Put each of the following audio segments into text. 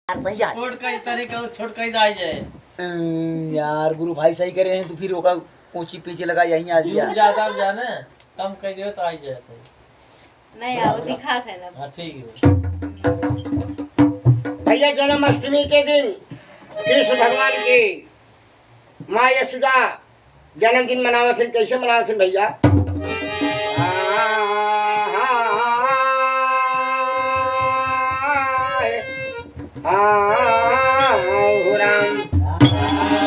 यार सही यार छोड़ कई तरीका छोड़ कई दाई जाए यार गुरु भाई सही करे हैं तो फिर रोका ऊंची पीछे लगा यहीं आ जून गया ज्यादा जाने कम कई दे तो आई जाए नहीं आओ दिखा थे ना हां ठीक है भैया जन्माष्टमी के दिन कृष्ण भगवान की माँ यशोदा जन्मदिन मनावत कैसे मनावत भैया राम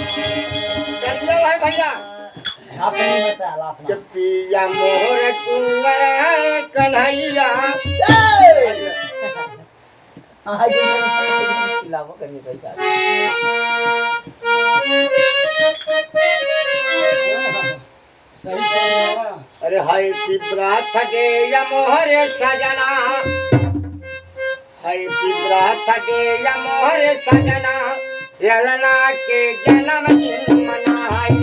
चलिए भाई भैया आप नहीं बता लास्ट में पिया मोहर कुंवर कन्हैया हां जो खिलावा करनी सही बात अरे हाय की ब्राथ दे या मोहर सजना हाय की ब्राथ दे या मोहर सजना ललना के जन्मदिन मनाया हाय की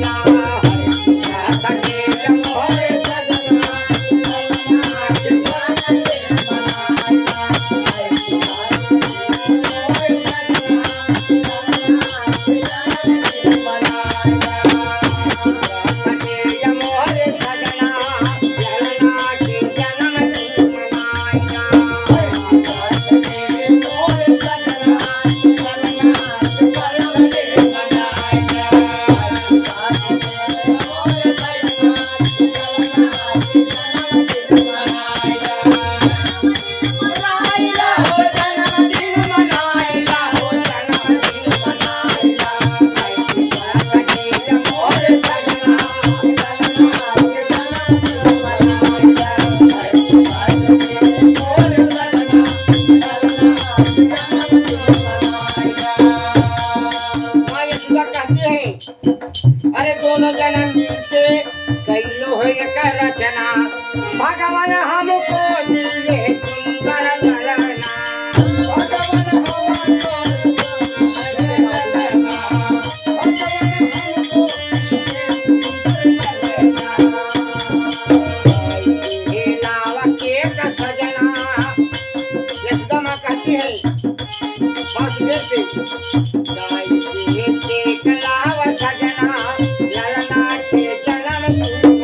ब्राथ दे या मोहर सजना ललना के जन्मदिन मनाया हाय की ब्राथ दे या मोहर सजना ललना के जन्मदिन मनाया माँ यशोदा कहती है अरे दोनों जन्म मिलके कैलो है एक रचना भगवान हमको दिए सुंदर ललना भगवान हमको दिए ललना लावा के सजना यशोदा माँ कहती है वासुदेव से सजना ललना के जन्मदिन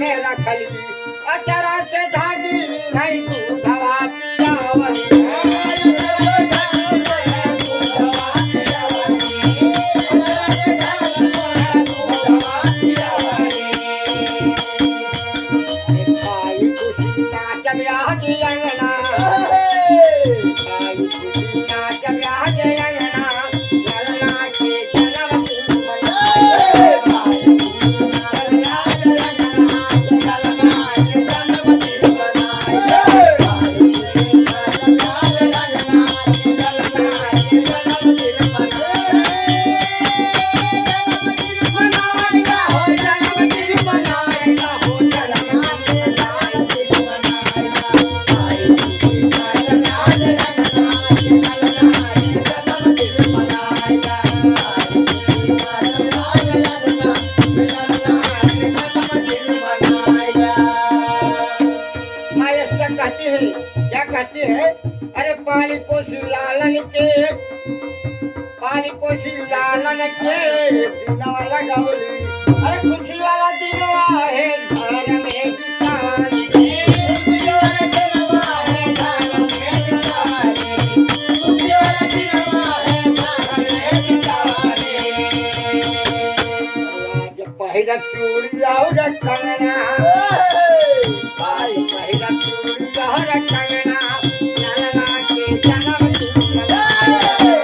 मेरा खली अचरा से धागी नहीं तू धवा पियावली खाई खुशी नाच ब्याह की अंगना खाई खुशी नाच ब्याह की अंगना ललना के जन्मदिन कहती है क्या कहती है अरे पाली पोसी लालन के दिनवा लगौली अरे खुशी वाला दिनवा है घर में बितावाली पहिरा चूड़ी और कंगना पहिरा चूड़ी और कंगना ललना के जन्मदिन मनाया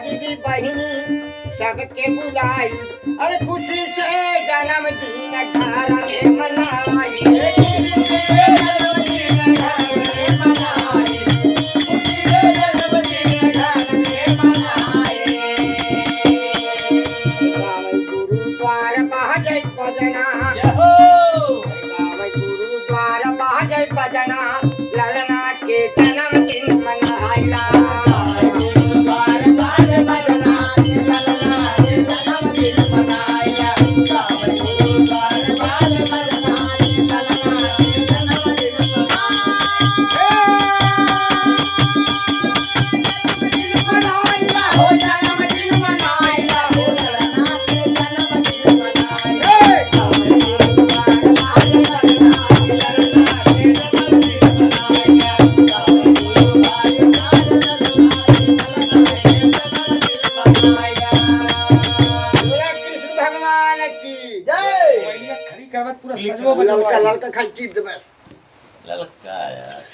दीदी बहिनी सबके बुलाई, अरे खुशी से जन्मदिन घर में मनाई, खुशी से जन्मदिन घर में मनाई, खुशी से जन्मदिन घर में मनाई। गुरुद्वार बाजे बजना, गुरुद्वार बाजे बजना, ललना के जन्मदिन मनाइला। गुरुद्वार बाजे बजना, ललना के जन्मदिन मनाइला। गुरुद्वार बाजे बजना, ललना के जन्मदिन मनाइला। हो जन्मदिन मनाइला, हो ललना के जन्मदिन मनाइला। कृष्ण भगवान की जय। खड़ी करवत पूरा सजवा ललका ललका खाई चीज बस ललका यार